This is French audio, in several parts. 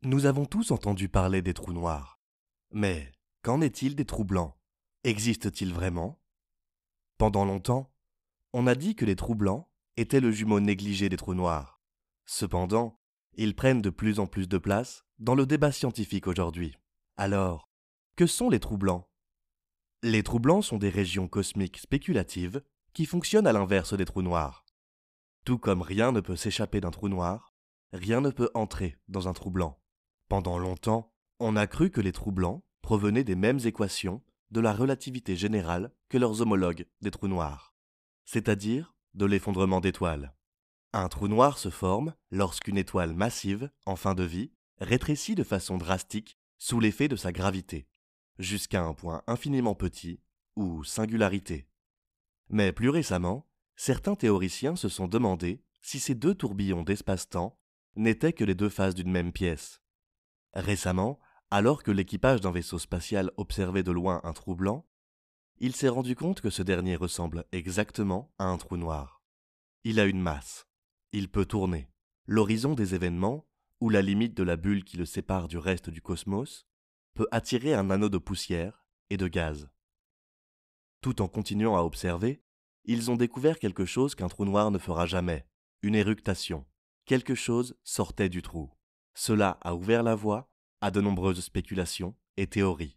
Nous avons tous entendu parler des trous noirs. Mais qu'en est-il des trous blancs? Existent-ils vraiment? Pendant longtemps, on a dit que les trous blancs étaient le jumeau négligé des trous noirs. Cependant, ils prennent de plus en plus de place dans le débat scientifique aujourd'hui. Alors, que sont les trous blancs? Les trous blancs sont des régions cosmiques spéculatives qui fonctionnent à l'inverse des trous noirs. Tout comme rien ne peut s'échapper d'un trou noir, rien ne peut entrer dans un trou blanc. Pendant longtemps, on a cru que les trous blancs provenaient des mêmes équations de la relativité générale que leurs homologues des trous noirs, c'est-à-dire de l'effondrement d'étoiles. Un trou noir se forme lorsqu'une étoile massive, en fin de vie, rétrécit de façon drastique sous l'effet de sa gravité, jusqu'à un point infiniment petit, ou singularité. Mais plus récemment, certains théoriciens se sont demandé si ces deux tourbillons d'espace-temps n'étaient que les deux faces d'une même pièce. Récemment, alors que l'équipage d'un vaisseau spatial observait de loin un trou blanc, il s'est rendu compte que ce dernier ressemble exactement à un trou noir. Il a une masse. Il peut tourner. L'horizon des événements, ou la limite de la bulle qui le sépare du reste du cosmos, peut attirer un anneau de poussière et de gaz. Tout en continuant à observer, ils ont découvert quelque chose qu'un trou noir ne fera jamais, une éructation. Quelque chose sortait du trou. Cela a ouvert la voie à de nombreuses spéculations et théories.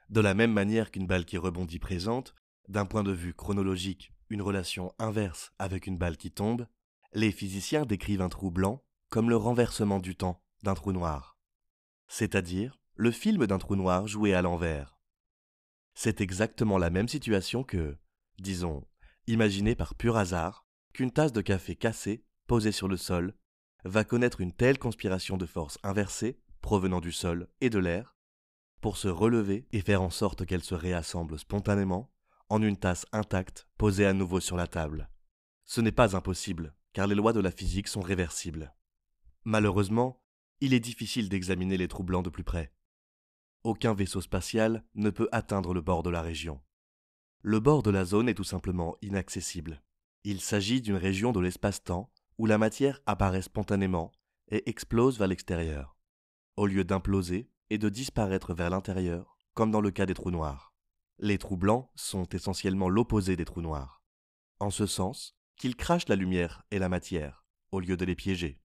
De la même manière qu'une balle qui rebondit présente, d'un point de vue chronologique, une relation inverse avec une balle qui tombe, les physiciens décrivent un trou blanc comme le renversement du temps d'un trou noir, c'est-à-dire le film d'un trou noir joué à l'envers. C'est exactement la même situation que, disons, imaginez par pur hasard qu'une tasse de café cassée, posée sur le sol, va connaître une telle conspiration de forces inversées, provenant du sol et de l'air, pour se relever et faire en sorte qu'elle se réassemble spontanément en une tasse intacte posée à nouveau sur la table. Ce n'est pas impossible, car les lois de la physique sont réversibles. Malheureusement, il est difficile d'examiner les trous blancs de plus près. Aucun vaisseau spatial ne peut atteindre le bord de la région. Le bord de la zone est tout simplement inaccessible. Il s'agit d'une région de l'espace-temps où la matière apparaît spontanément et explose vers l'extérieur, au lieu d'imploser et de disparaître vers l'intérieur, comme dans le cas des trous noirs. Les trous blancs sont essentiellement l'opposé des trous noirs, en ce sens qu'ils crachent la lumière et la matière, au lieu de les piéger.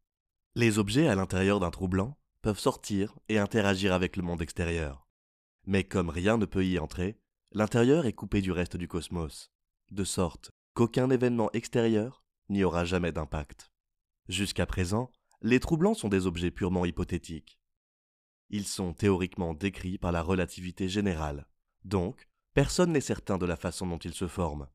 Les objets à l'intérieur d'un trou blanc peuvent sortir et interagir avec le monde extérieur. Mais comme rien ne peut y entrer, l'intérieur est coupé du reste du cosmos, de sorte qu'aucun événement extérieur n'y aura jamais d'impact. Jusqu'à présent, les trous blancs sont des objets purement hypothétiques. Ils sont théoriquement décrits par la relativité générale, donc personne n'est certain de la façon dont ils se forment.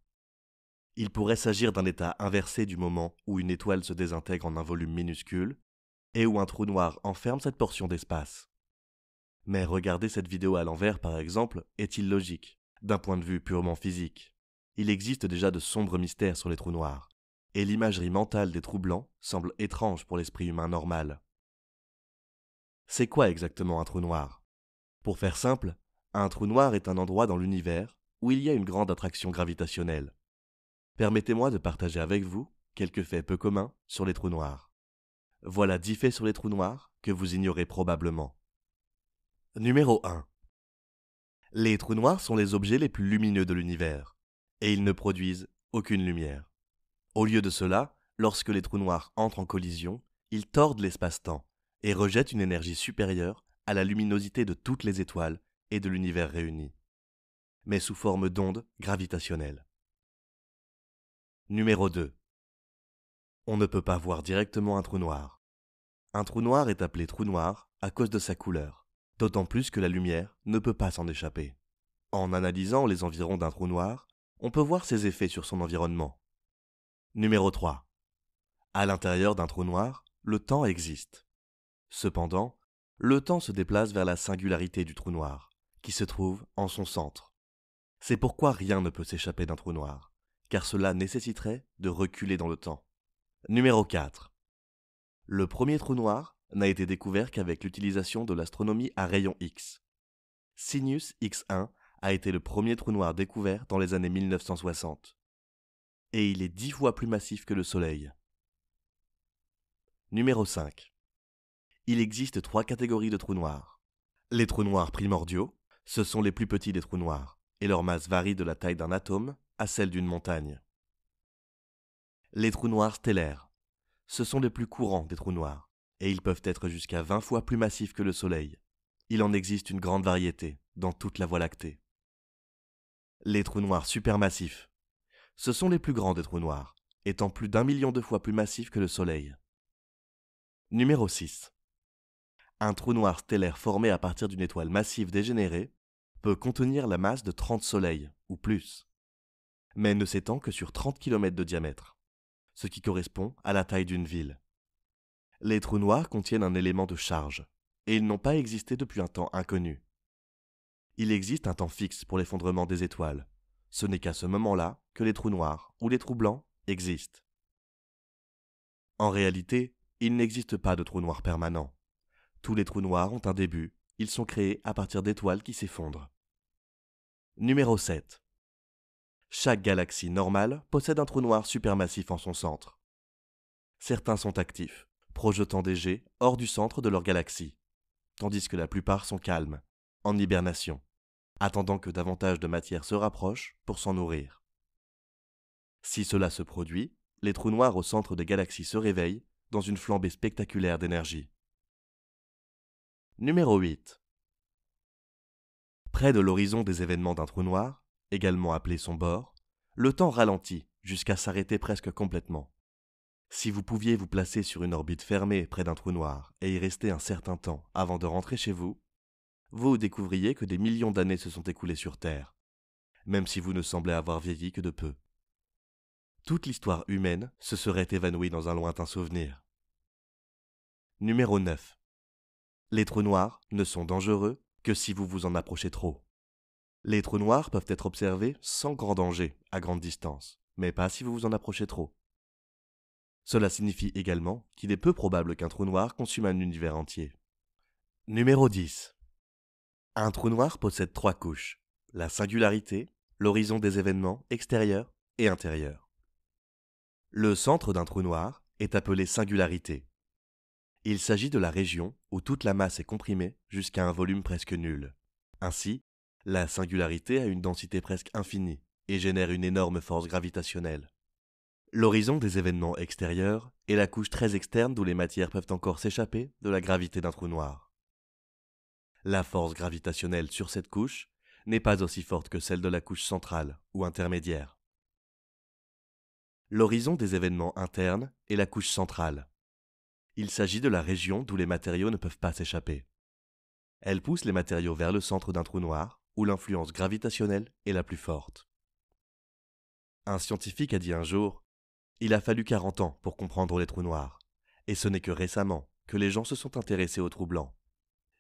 Il pourrait s'agir d'un état inversé du moment où une étoile se désintègre en un volume minuscule et où un trou noir enferme cette portion d'espace. Mais regarder cette vidéo à l'envers, par exemple, est illogique, d'un point de vue purement physique. Il existe déjà de sombres mystères sur les trous noirs, et l'imagerie mentale des trous blancs semble étrange pour l'esprit humain normal. C'est quoi exactement un trou noir? Pour faire simple, un trou noir est un endroit dans l'univers où il y a une grande attraction gravitationnelle. Permettez-moi de partager avec vous quelques faits peu communs sur les trous noirs. Voilà 10 faits sur les trous noirs que vous ignorez probablement. Numéro 1. Les trous noirs sont les objets les plus lumineux de l'univers, et ils ne produisent aucune lumière. Au lieu de cela, lorsque les trous noirs entrent en collision, ils tordent l'espace-temps et rejettent une énergie supérieure à la luminosité de toutes les étoiles et de l'univers réunis, mais sous forme d'ondes gravitationnelles. Numéro 2. On ne peut pas voir directement un trou noir. Un trou noir est appelé trou noir à cause de sa couleur, d'autant plus que la lumière ne peut pas s'en échapper. En analysant les environs d'un trou noir, on peut voir ses effets sur son environnement. Numéro 3. À l'intérieur d'un trou noir, le temps existe. Cependant, le temps se déplace vers la singularité du trou noir, qui se trouve en son centre. C'est pourquoi rien ne peut s'échapper d'un trou noir, car cela nécessiterait de reculer dans le temps. Numéro 4. Le premier trou noir n'a été découvert qu'avec l'utilisation de l'astronomie à rayons X. Sirius X1 a été le premier trou noir découvert dans les années 1960. Et il est 10 fois plus massif que le Soleil. Numéro 5. Il existe 3 catégories de trous noirs. Les trous noirs primordiaux, ce sont les plus petits des trous noirs, et leur masse varie de la taille d'un atome à celle d'une montagne. Les trous noirs stellaires, ce sont les plus courants des trous noirs, et ils peuvent être jusqu'à 20 fois plus massifs que le Soleil. Il en existe une grande variété dans toute la Voie lactée. Les trous noirs supermassifs, ce sont les plus grands des trous noirs, étant plus d'1 million de fois plus massifs que le Soleil. Numéro 6. Un trou noir stellaire formé à partir d'une étoile massive dégénérée peut contenir la masse de 30 soleils, ou plus, mais ne s'étend que sur 30 km de diamètre, ce qui correspond à la taille d'une ville. Les trous noirs contiennent un élément de charge, et ils n'ont pas existé depuis un temps inconnu. Il existe un temps fixe pour l'effondrement des étoiles. Ce n'est qu'à ce moment-là que les trous noirs ou les trous blancs existent. En réalité, il n'existe pas de trou noir permanent. Tous les trous noirs ont un début, ils sont créés à partir d'étoiles qui s'effondrent. Numéro 7. Chaque galaxie normale possède un trou noir supermassif en son centre. Certains sont actifs, projetant des jets hors du centre de leur galaxie, tandis que la plupart sont calmes, en hibernation, attendant que davantage de matière se rapproche pour s'en nourrir. Si cela se produit, les trous noirs au centre des galaxies se réveillent dans une flambée spectaculaire d'énergie. Numéro 8. Près de l'horizon des événements d'un trou noir, également appelé son bord, le temps ralentit jusqu'à s'arrêter presque complètement. Si vous pouviez vous placer sur une orbite fermée près d'un trou noir et y rester un certain temps avant de rentrer chez vous, vous découvriez que des millions d'années se sont écoulées sur Terre, même si vous ne semblez avoir vieilli que de peu. Toute l'histoire humaine se serait évanouie dans un lointain souvenir. Numéro 9. Les trous noirs ne sont dangereux que si vous vous en approchez trop. Les trous noirs peuvent être observés sans grand danger à grande distance, mais pas si vous vous en approchez trop. Cela signifie également qu'il est peu probable qu'un trou noir consume un univers entier. Numéro 10. Un trou noir possède 3 couches, la singularité, l'horizon des événements extérieurs et intérieurs. Le centre d'un trou noir est appelé singularité. Il s'agit de la région où toute la masse est comprimée jusqu'à un volume presque nul. Ainsi, la singularité a une densité presque infinie et génère une énorme force gravitationnelle. L'horizon des événements extérieurs est la couche très externe d'où les matières peuvent encore s'échapper de la gravité d'un trou noir. La force gravitationnelle sur cette couche n'est pas aussi forte que celle de la couche centrale ou intermédiaire. L'horizon des événements internes est la couche centrale. Il s'agit de la région d'où les matériaux ne peuvent pas s'échapper. Elle pousse les matériaux vers le centre d'un trou noir, où l'influence gravitationnelle est la plus forte. Un scientifique a dit un jour « Il a fallu 40 ans pour comprendre les trous noirs, et ce n'est que récemment que les gens se sont intéressés aux trous blancs. »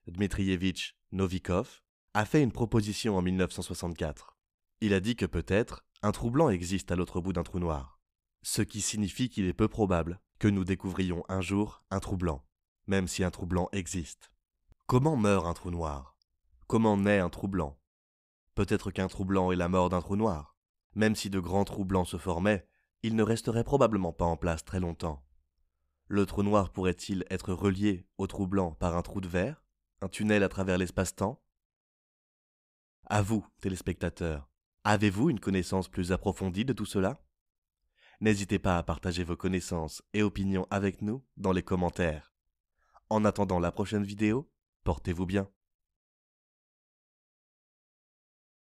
Dmitrievitch Novikov a fait une proposition en 1964. Il a dit que peut-être un trou blanc existe à l'autre bout d'un trou noir, ce qui signifie qu'il est peu probable que nous découvrions un jour un trou blanc, même si un trou blanc existe. Comment meurt un trou noir? Comment naît un trou blanc? Peut-être qu'un trou blanc est la mort d'un trou noir. Même si de grands trous blancs se formaient, ils ne resteraient probablement pas en place très longtemps. Le trou noir pourrait-il être relié au trou blanc par un trou de verre, un tunnel à travers l'espace-temps? À vous, téléspectateurs, avez-vous une connaissance plus approfondie de tout cela? N'hésitez pas à partager vos connaissances et opinions avec nous dans les commentaires. En attendant la prochaine vidéo, portez-vous bien.